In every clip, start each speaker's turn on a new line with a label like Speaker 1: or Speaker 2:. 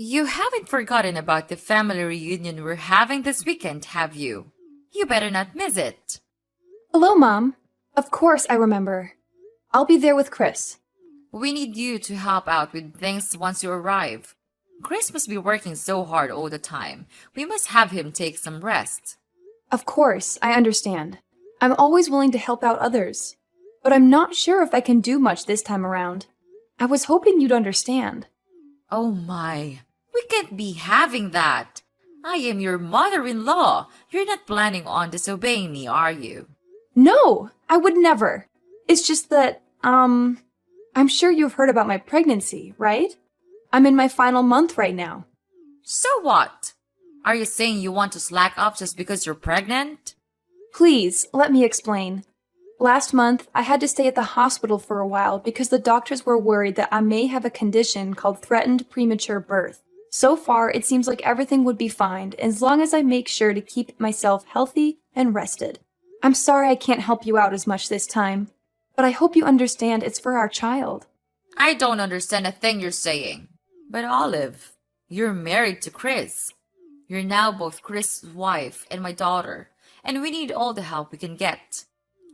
Speaker 1: You haven't forgotten about the family reunion we're having this weekend, have you? You better not miss it.
Speaker 2: Hello, Mom. Of course I remember. I'll be there with Chris.
Speaker 1: We need you to help out with things once you arrive. Chris must be working so hard all the time. We must have him take some rest.
Speaker 2: Of course, I understand. I'm always willing to help out others. But I'm not sure if I can do much this time around. I was hoping you'd understand.
Speaker 1: Oh my, we can't be having that. I am your mother-in-law. You're not planning on disobeying me, are you?
Speaker 2: No, I would never. It's just that, I'm sure you've heard about my pregnancy, right? I'm in my final month right now.
Speaker 1: So what? Are you saying you want to slack off just because you're pregnant?
Speaker 2: Please, let me explain. Last month, I had to stay at the hospital for a while because the doctors were worried that I may have a condition called threatened premature birth. So far, it seems like everything would be fine as long as I make sure to keep myself healthy and rested. I'm sorry I can't help you out as much this time, but I hope you understand it's for our child.
Speaker 1: I don't understand a thing you're saying. But Olive, you're married to Chris. You're now both Chris's wife and my daughter, and we need all the help we can get.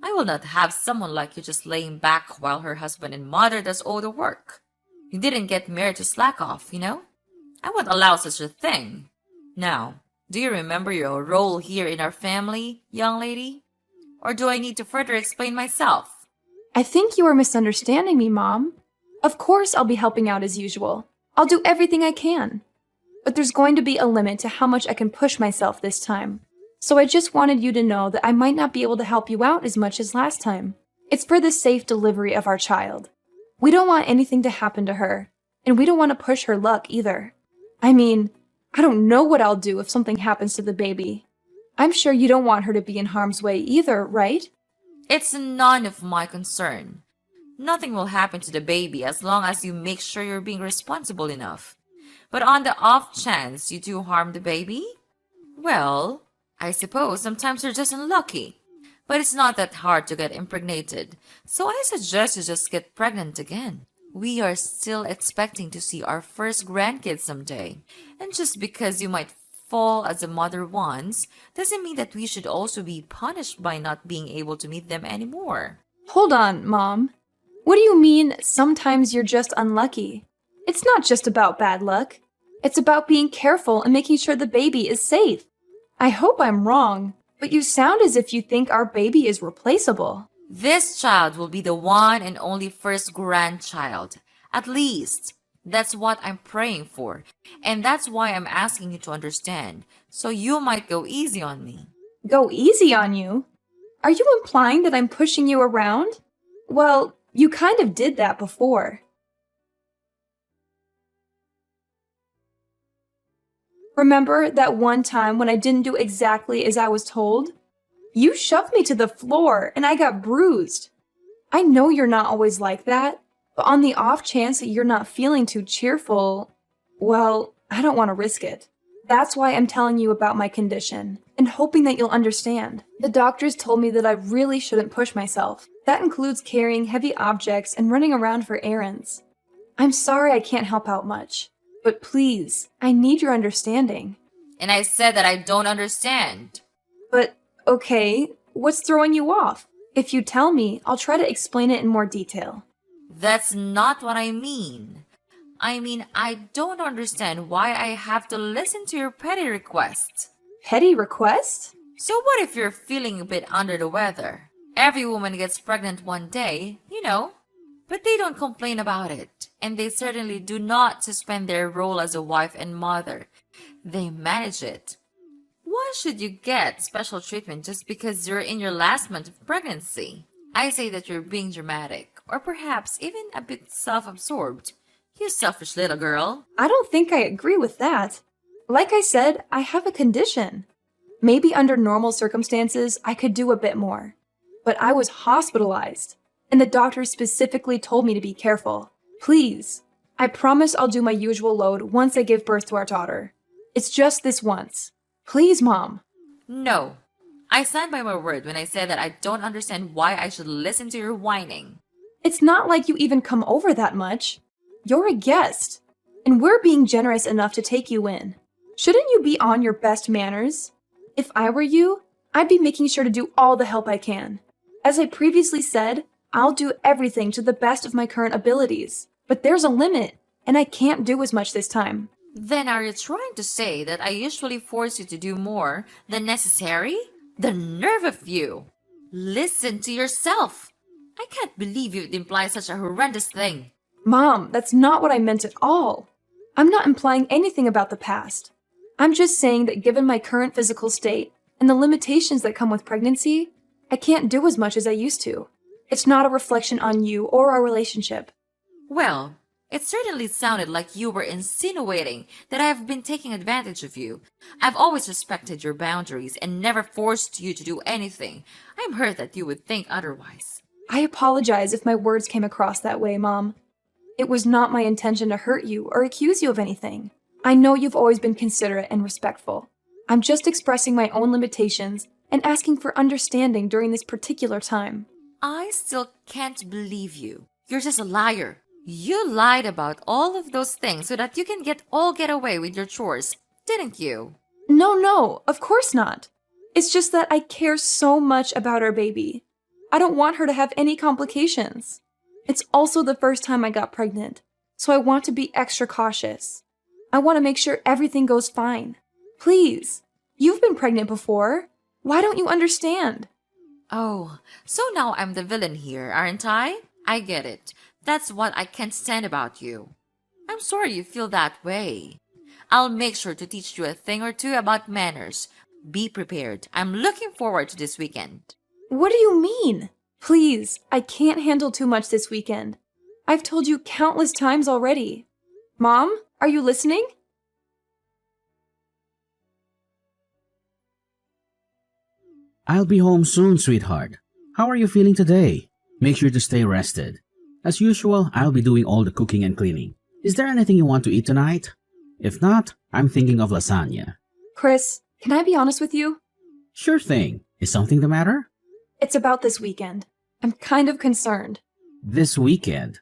Speaker 1: I will not have someone like you just laying back while her husband and mother does all the work. You didn't get married to slack off, you know? I won't allow such a thing. Now, do you remember your role here in our family, young lady? Or do I need to further explain myself?
Speaker 2: I think you are misunderstanding me, Mom. Of course I'll be helping out as usual. I'll do everything I can. But there's going to be a limit to how much I can push myself this time. So I just wanted you to know that I might not be able to help you out as much as last time. It's for the safe delivery of our child. We don't want anything to happen to her, and we don't want to push her luck either. I mean, I don't know what I'll do if something happens to the baby. I'm sure you don't want her to be in harm's way either, right?
Speaker 1: It's none of my concern. Nothing will happen to the baby as long as you make sure you're being responsible enough. But on the off chance you do harm the baby, well, I suppose sometimes you're just unlucky. But it's not that hard to get impregnated, so I suggest you just get pregnant again. We are still expecting to see our first grandkids someday, and just because you might fall as a mother once doesn't mean that we should also be punished by not being able to meet them anymore.
Speaker 2: Hold on, Mom. What do you mean, sometimes you're just unlucky? It's not just about bad luck. It's about being careful and making sure the baby is safe. I hope I'm wrong, but you sound as if you think our baby is replaceable.
Speaker 1: This child will be the one and only first grandchild. At least, that's what I'm praying for. And that's why I'm asking you to understand, so you might go easy on me.
Speaker 2: Go easy on you? Are you implying that I'm pushing you around? Well, you kind of did that before. Remember that one time when I didn't do exactly as I was told? You shoved me to the floor and I got bruised. I know you're not always like that, but on the off chance that you're not feeling too cheerful, well, I don't want to risk it. That's why I'm telling you about my condition and hoping that you'll understand. The doctors told me that I really shouldn't push myself. That includes carrying heavy objects and running around for errands. I'm sorry I can't help out much, but please, I need your understanding.
Speaker 1: And I said that I don't understand.
Speaker 2: But, okay, what's throwing you off? If you tell me, I'll try to explain it in more detail.
Speaker 1: That's not what I mean. I don't understand why I have to listen to your petty requests.
Speaker 2: Petty request?
Speaker 1: So what if you're feeling a bit under the weather? Every woman gets pregnant one day, you know, but they don't complain about it. And they certainly do not suspend their role as a wife and mother. They manage it. Why should you get special treatment just because you're in your last month of pregnancy? I say that you're being dramatic, or perhaps even a bit self-absorbed. You selfish little girl.
Speaker 2: I don't think I agree with that. Like I said, I have a condition. Maybe under normal circumstances, I could do a bit more. But I was hospitalized, and the doctor specifically told me to be careful. Please, I promise I'll do my usual load once I give birth to our daughter. It's just this once. Please, Mom.
Speaker 1: No. I stand by my word when I said that I don't understand why I should listen to your whining.
Speaker 2: It's not like you even come over that much. You're a guest. and we're being generous enough to take you in. Shouldn't you be on your best manners? If I were you, I'd be making sure to do all the help I can. As I previously said, I'll do everything to the best of my current abilities. But there's a limit, and I can't do as much this time.
Speaker 1: Then are you trying to say that I usually force you to do more than necessary? The nerve of you! Listen to yourself! I can't believe you'd imply such a horrendous thing.
Speaker 2: Mom, that's not what I meant at all. I'm not implying anything about the past. I'm just saying that given my current physical state and the limitations that come with pregnancy, I can't do as much as I used to. It's not a reflection on you or our relationship.
Speaker 1: Well, it certainly sounded like you were insinuating that I have been taking advantage of you. I've always respected your boundaries and never forced you to do anything. I'm hurt that you would think otherwise.
Speaker 2: I apologize if my words came across that way, Mom. It was not my intention to hurt you or accuse you of anything. I know you've always been considerate and respectful. I'm just expressing my own limitations and asking for understanding during this particular time.
Speaker 1: I still can't believe you. You're just a liar. You lied about all of those things so that you can get away with your chores, didn't you?
Speaker 2: No, of course not. It's just that I care so much about our baby. I don't want her to have any complications. It's also the first time I got pregnant, so I want to be extra cautious. I want to make sure everything goes fine. Please, you've been pregnant before. Why don't you understand?
Speaker 1: Oh, so now I'm the villain here, aren't I? I get it. That's what I can't stand about you. I'm sorry you feel that way. I'll make sure to teach you a thing or two about manners. Be prepared. I'm looking forward to this weekend.
Speaker 2: What do you mean? Please, I can't handle too much this weekend. I've told you countless times already. Mom, are you listening?
Speaker 3: I'll be home soon, sweetheart. How are you feeling today? Make sure to stay rested. As usual, I'll be doing all the cooking and cleaning. Is there anything you want to eat tonight? If not, I'm thinking of lasagna.
Speaker 2: Chris, can I be honest with you?
Speaker 3: Sure thing. Is something the matter?
Speaker 2: It's about this weekend. I'm kind of concerned.
Speaker 3: This weekend?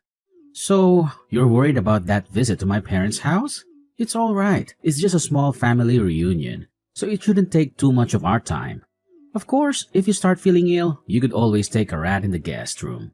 Speaker 3: So, you're worried about that visit to my parents' house? It's all right. It's just a small family reunion, so it shouldn't take too much of our time. Of course, if you start feeling ill, you could always take a rat in the guest room.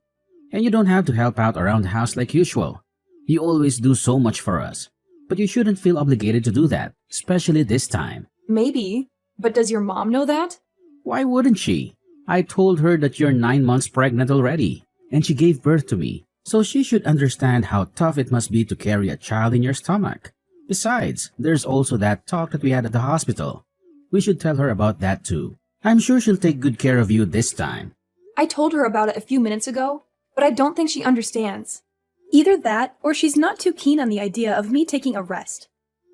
Speaker 3: And you don't have to help out around the house like usual. You always do so much for us. But you shouldn't feel obligated to do that, especially this time.
Speaker 2: Maybe, but does your mom know that?
Speaker 3: Why wouldn't she? I told her that you're 9 months pregnant already, and she gave birth to me, so she should understand how tough it must be to carry a child in your stomach. Besides, there's also that talk that we had at the hospital. We should tell her about that too. I'm sure she'll take good care of you this time.
Speaker 2: I told her about it a few minutes ago, but I don't think she understands. Either that, or she's not too keen on the idea of me taking a rest.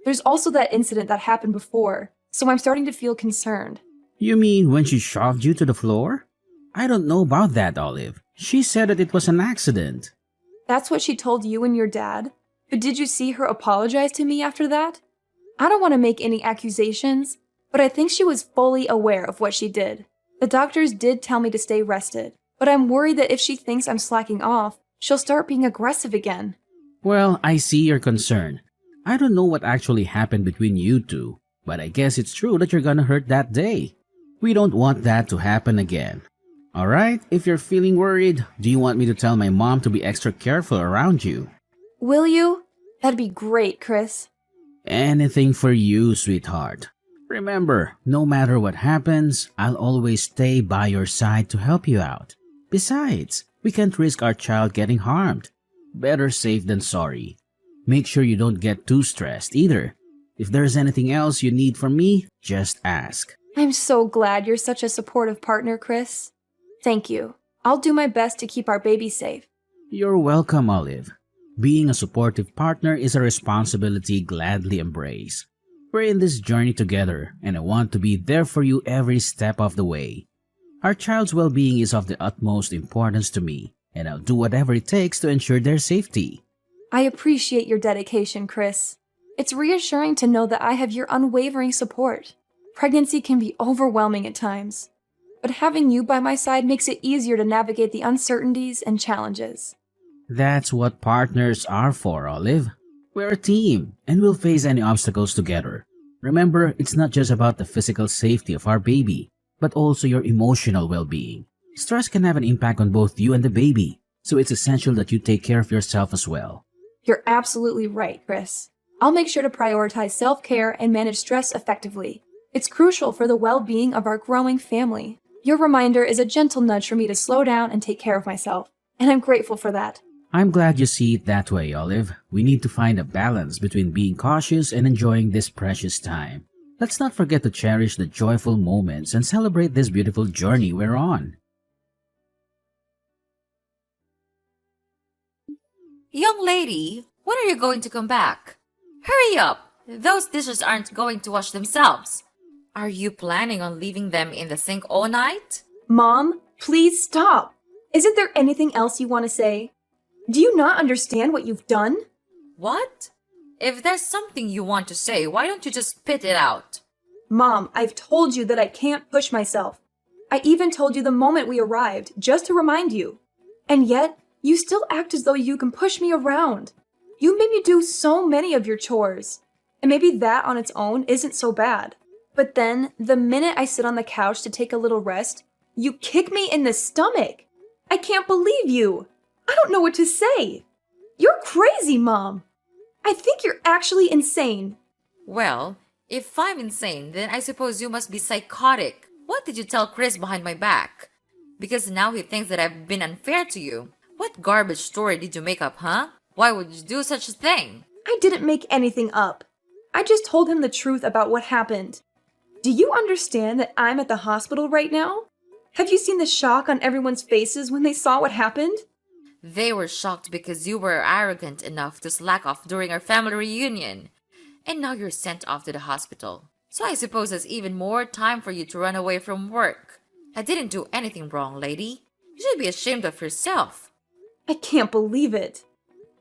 Speaker 2: There's also that incident that happened before, so I'm starting to feel concerned.
Speaker 3: You mean when she shoved you to the floor? I don't know about that, Olive. She said that it was an accident.
Speaker 2: That's what she told you and your dad? But did you see her apologize to me after that? I don't want to make any accusations, but I think she was fully aware of what she did. The doctors did tell me to stay rested, but I'm worried that if she thinks I'm slacking off, she'll start being aggressive again.
Speaker 3: Well, I see your concern. I don't know what actually happened between you two, but I guess it's true that you're gonna hurt that day. We don't want that to happen again. Alright, if you're feeling worried, do you want me to tell my mom to be extra careful around you?
Speaker 2: Will you? That'd be great, Chris.
Speaker 3: Anything for you, sweetheart. Remember, no matter what happens, I'll always stay by your side to help you out. Besides, we can't risk our child getting harmed. Better safe than sorry. Make sure you don't get too stressed either. If there's anything else you need from me, just ask.
Speaker 2: I'm so glad you're such a supportive partner, Chris. Thank you. I'll do my best to keep our baby safe.
Speaker 3: You're welcome, Olive. Being a supportive partner is a responsibility gladly embrace. We're in this journey together, and I want to be there for you every step of the way. Our child's well-being is of the utmost importance to me, and I'll do whatever it takes to ensure their safety.
Speaker 2: I appreciate your dedication, Chris. It's reassuring to know that I have your unwavering support. Pregnancy can be overwhelming at times, but having you by my side makes it easier to navigate the uncertainties and challenges.
Speaker 3: That's what partners are for, Olive. We're a team, and we'll face any obstacles together. Remember, it's not just about the physical safety of our baby, but also your emotional well-being. Stress can have an impact on both you and the baby, so it's essential that you take care of yourself as well.
Speaker 2: You're absolutely right, Chris. I'll make sure to prioritize self-care and manage stress effectively. It's crucial for the well-being of our growing family. Your reminder is a gentle nudge for me to slow down and take care of myself, and I'm grateful for that.
Speaker 3: I'm glad you see it that way, Olive. We need to find a balance between being cautious and enjoying this precious time. Let's not forget to cherish the joyful moments and celebrate this beautiful journey we're on.
Speaker 1: Young lady, when are you going to come back? Hurry up! Those dishes aren't going to wash themselves. Are you planning on leaving them in the sink all night?
Speaker 2: Mom, please stop. Isn't there anything else you want to say? Do you not understand what you've done?
Speaker 1: What? If there's something you want to say, why don't you just spit it out?
Speaker 2: Mom, I've told you that I can't push myself. I even told you the moment we arrived, just to remind you. And yet, you still act as though you can push me around. You made me do so many of your chores. And maybe that on its own isn't so bad. But then, the minute I sit on the couch to take a little rest, you kick me in the stomach. I can't believe you. I don't know what to say. You're crazy, Mom. I think you're actually insane.
Speaker 1: Well, if I'm insane, then I suppose you must be psychotic. What did you tell Chris behind my back? Because now he thinks that I've been unfair to you. What garbage story did you make up, huh? Why would you do such a thing?
Speaker 2: I didn't make anything up. I just told him the truth about what happened. Do you understand that I'm at the hospital right now? Have you seen the shock on everyone's faces when they saw what happened?
Speaker 1: They were shocked because you were arrogant enough to slack off during our family reunion. And now you're sent off to the hospital. So I suppose there's even more time for you to run away from work. I didn't do anything wrong, lady. You should be ashamed of yourself.
Speaker 2: I can't believe it.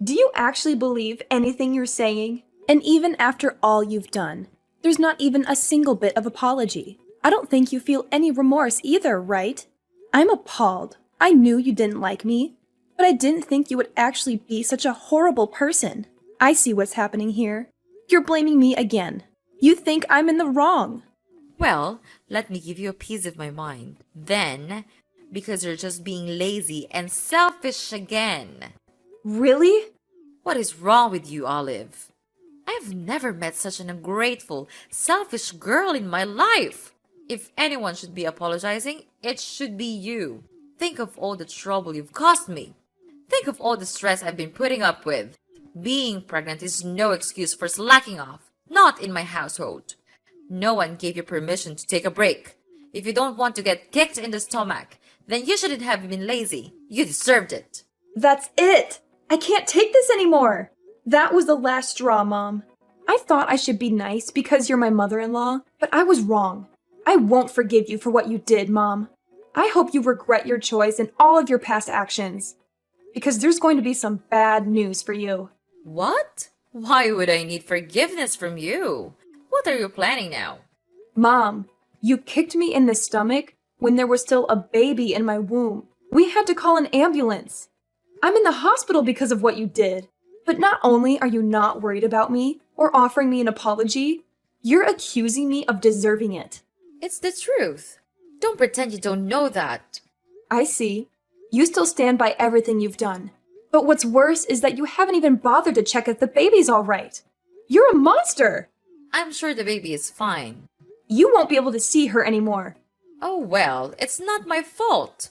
Speaker 2: Do you actually believe anything you're saying? And even after all you've done, there's not even a single bit of apology. I don't think you feel any remorse either, right? I'm appalled. I knew you didn't like me, but I didn't think you would actually be such a horrible person. I see what's happening here. You're blaming me again. You think I'm in the wrong.
Speaker 1: Well, let me give you a piece of my mind. Then, because you're just being lazy and selfish again.
Speaker 2: Really?
Speaker 1: What is wrong with you, Olive? I've never met such an ungrateful, selfish girl in my life. If anyone should be apologizing, it should be you. Think of all the trouble you've caused me. Think of all the stress I've been putting up with. Being pregnant is no excuse for slacking off. Not in my household. No one gave you permission to take a break. If you don't want to get kicked in the stomach, then you shouldn't have been lazy. You deserved it.
Speaker 2: That's it. I can't take this anymore. That was the last straw, Mom. I thought I should be nice because you're my mother-in-law, but I was wrong. I won't forgive you for what you did, Mom. I hope you regret your choice and all of your past actions, because there's going to be some bad news for you.
Speaker 1: What? Why would I need forgiveness from you? What are you planning now?
Speaker 2: Mom, you kicked me in the stomach when there was still a baby in my womb. We had to call an ambulance. I'm in the hospital because of what you did. But not only are you not worried about me or offering me an apology, you're accusing me of deserving it.
Speaker 1: It's the truth. Don't pretend you don't know that.
Speaker 2: I see. You still stand by everything you've done. But what's worse is that you haven't even bothered to check if the baby's all right. You're a monster!
Speaker 1: I'm sure the baby is fine.
Speaker 2: You won't be able to see her anymore.
Speaker 1: Oh well, it's not my fault.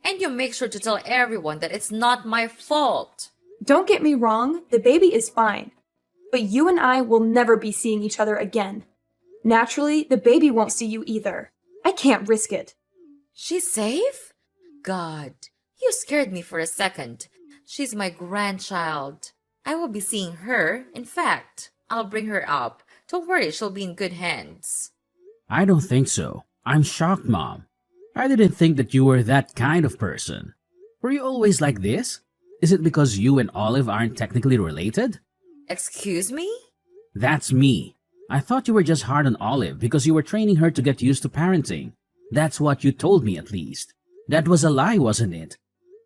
Speaker 1: And you make sure to tell everyone that it's not my fault.
Speaker 2: Don't get me wrong, the baby is fine. But you and I will never be seeing each other again. Naturally, the baby won't see you either. I can't risk it.
Speaker 1: She's safe? God, you scared me for a second. She's my grandchild. I will be seeing her. In fact, I'll bring her up. Don't worry, she'll be in good hands.
Speaker 3: I don't think so. I'm shocked, Mom. I didn't think that you were that kind of person. Were you always like this? Is it because you and Olive aren't technically related?
Speaker 1: Excuse me?
Speaker 3: That's me. I thought you were just hard on Olive because you were training her to get used to parenting. That's what you told me at least. That was a lie, wasn't it?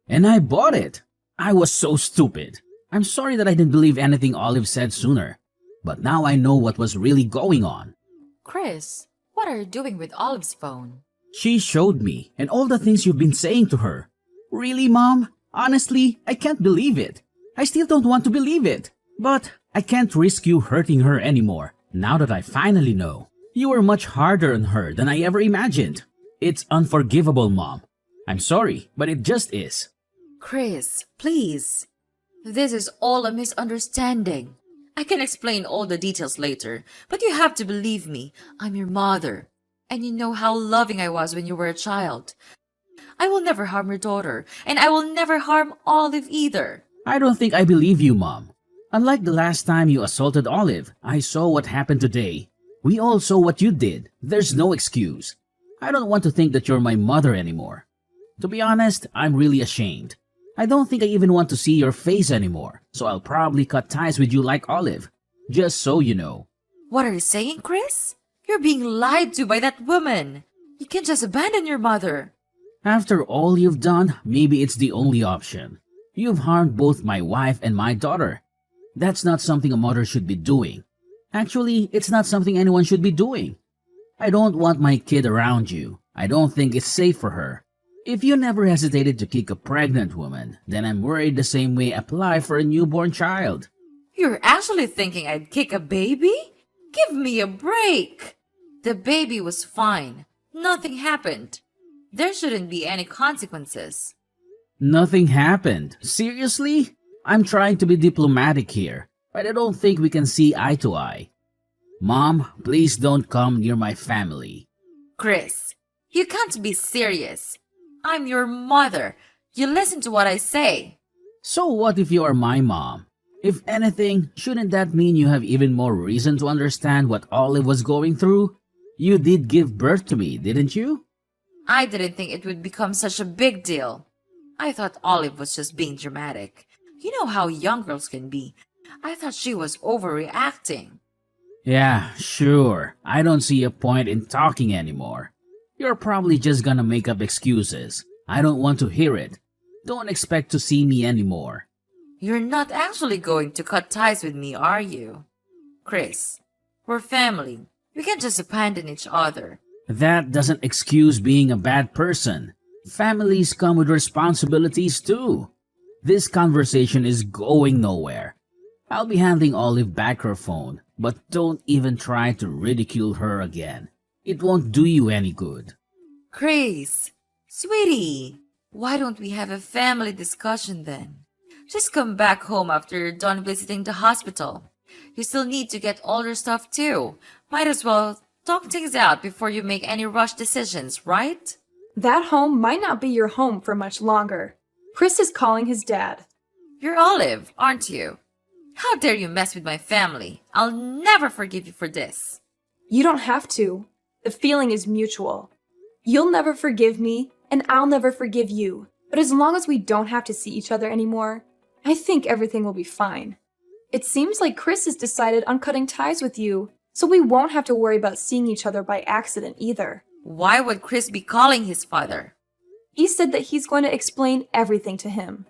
Speaker 3: And I bought it. I was so stupid. I'm sorry that I didn't believe anything Olive said sooner, but now I know what was really going on.
Speaker 1: Chris, what are you doing with Olive's phone?
Speaker 3: She showed me, and all the things you've been saying to her. Really, Mom? Honestly, I can't believe it. I still don't want to believe it. But I can't risk you hurting her anymore, now that I finally know. You were much harder on her than I ever imagined. It's unforgivable, Mom. I'm sorry, but it just is.
Speaker 1: Chris, please. This is all a misunderstanding. I can explain all the details later, but you have to believe me. I'm your mother, and you know how loving I was when you were a child. I will never harm your daughter, and I will never harm Olive either.
Speaker 3: I don't think I believe you, Mom. Unlike the last time you assaulted Olive, I saw what happened today. We all saw what you did. There's no excuse. I don't want to think that you're my mother anymore. To be honest, I'm really ashamed. I don't think I even want to see your face anymore, so I'll probably cut ties with you like Olive. Just so you know.
Speaker 1: What are you saying, Chris? You're being lied to by that woman. You can't just abandon your mother.
Speaker 3: After all you've done, maybe it's the only option. You've harmed both my wife and my daughter. That's not something a mother should be doing. Actually, it's not something anyone should be doing. I don't want my kid around you. I don't think it's safe for her. If you never hesitated to kick a pregnant woman, then I'm worried the same way apply for a newborn child.
Speaker 1: You're actually thinking I'd kick a baby? Give me a break. The baby was fine. Nothing happened. There shouldn't be any consequences.
Speaker 3: Nothing happened. Seriously? I'm trying to be diplomatic here, but I don't think we can see eye to eye. Mom, please don't come near my family.
Speaker 1: Chris, you can't be serious. I'm your mother. You listen to what I say.
Speaker 3: So what if you are my mom? If anything, shouldn't that mean you have even more reason to understand what Olive was going through? You did give birth to me, didn't you?
Speaker 1: I didn't think it would become such a big deal. I thought Olive was just being dramatic. You know how young girls can be. I thought she was overreacting.
Speaker 3: Yeah, sure. I don't see a point in talking anymore. You're probably just gonna make up excuses. I don't want to hear it. Don't expect to see me anymore.
Speaker 1: You're not actually going to cut ties with me, are you? Chris, we're family. We can't just abandon each other.
Speaker 3: That doesn't excuse being a bad person. Families come with responsibilities too. This conversation is going nowhere. I'll be handing Olive back her phone, but don't even try to ridicule her again. It won't do you any good.
Speaker 1: Chris, sweetie, why don't we have a family discussion then? Just come back home after you're done visiting the hospital. You still need to get all your stuff too. Might as well talk things out before you make any rush decisions, right?
Speaker 2: That home might not be your home for much longer. Chris is calling his dad.
Speaker 1: You're Olive, aren't you? How dare you mess with my family? I'll never forgive you for this.
Speaker 2: You don't have to. The feeling is mutual. You'll never forgive me, and I'll never forgive you. But as long as we don't have to see each other anymore, I think everything will be fine. It seems like Chris has decided on cutting ties with you, so we won't have to worry about seeing each other by accident either.
Speaker 1: Why would Chris be calling his father?
Speaker 2: He said that he's going to explain everything to him.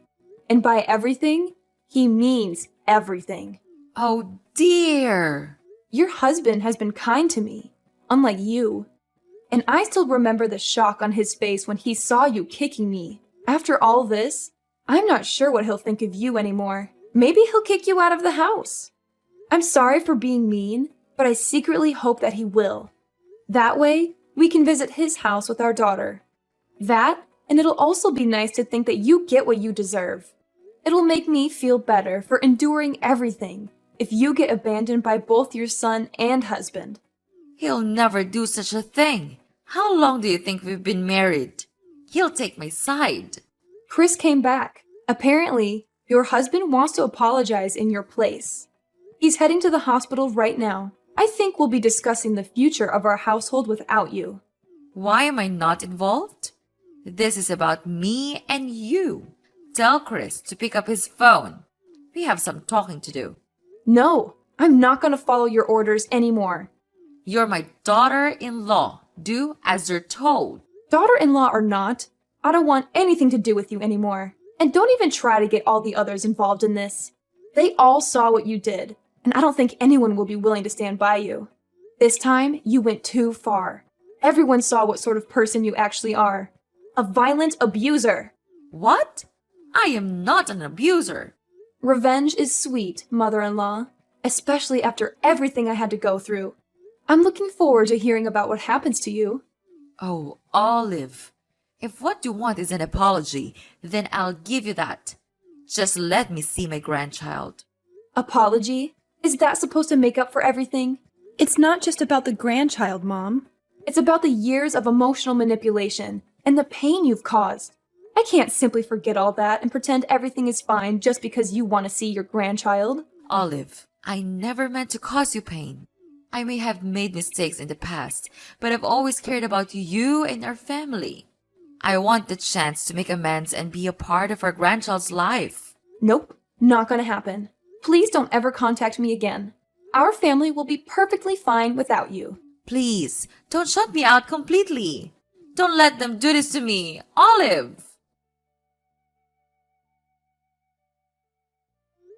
Speaker 2: And by everything, he means everything.
Speaker 1: Oh dear.
Speaker 2: Your husband has been kind to me, unlike you. And I still remember the shock on his face when he saw you kicking me. After all this, I'm not sure what he'll think of you anymore. Maybe he'll kick you out of the house. I'm sorry for being mean, but I secretly hope that he will. That way, we can visit his house with our daughter. That, and it'll also be nice to think that you get what you deserve. It'll make me feel better for enduring everything if you get abandoned by both your son and husband.
Speaker 1: He'll never do such a thing. How long do you think we've been married? He'll take my side.
Speaker 2: Chris came back. Apparently, your husband wants to apologize in your place. He's heading to the hospital right now. I think we'll be discussing the future of our household without you.
Speaker 1: Why am I not involved? This is about me and you. Tell Chris to pick up his phone. We have some talking to do.
Speaker 2: No, I'm not going to follow your orders anymore.
Speaker 1: You're my daughter-in-law. Do as you're told.
Speaker 2: Daughter-in-law or not, I don't want anything to do with you anymore. And don't even try to get all the others involved in this. They all saw what you did, and I don't think anyone will be willing to stand by you. This time, you went too far. Everyone saw what sort of person you actually are. A violent abuser.
Speaker 1: What? I am not an abuser.
Speaker 2: Revenge is sweet, mother-in-law, especially after everything I had to go through. I'm looking forward to hearing about what happens to you.
Speaker 1: Oh, Olive. If what you want is an apology, then I'll give you that. Just let me see my grandchild.
Speaker 2: Apology? Is that supposed to make up for everything?
Speaker 4: It's not just about the grandchild, Mom.
Speaker 2: It's about the years of emotional manipulation and the pain you've caused. I can't simply forget all that and pretend everything is fine just because you want to see your grandchild.
Speaker 1: Olive, I never meant to cause you pain. I may have made mistakes in the past, but I've always cared about you and our family. I want the chance to make amends and be a part of our grandchild's life.
Speaker 2: Nope, not gonna happen. Please don't ever contact me again. Our family will be perfectly fine without you.
Speaker 1: Please, don't shut me out completely. Don't let them do this to me. Olive!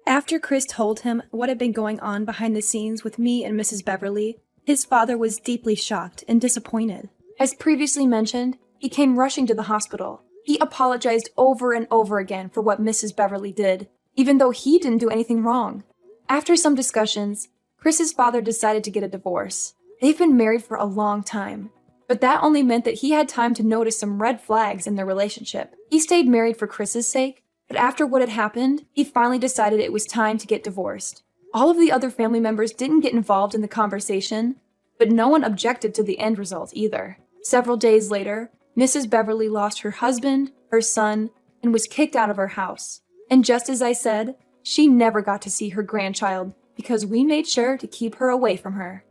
Speaker 4: After Chris told him what had been going on behind the scenes with me and Mrs. Beverly, his father was deeply shocked and disappointed.
Speaker 2: As previously mentioned, he came rushing to the hospital. He apologized over and over again for what Mrs. Beverly did, even though he didn't do anything wrong. After some discussions, Chris's father decided to get a divorce. They've been married for a long time, but that only meant that he had time to notice some red flags in their relationship. He stayed married for Chris's sake, but after what had happened, he finally decided it was time to get divorced. All of the other family members didn't get involved in the conversation, but no one objected to the end result either. Several days later, Mrs. Beverly lost her husband, her son, and was kicked out of her house. And just as I said, she never got to see her grandchild because we made sure to keep her away from her.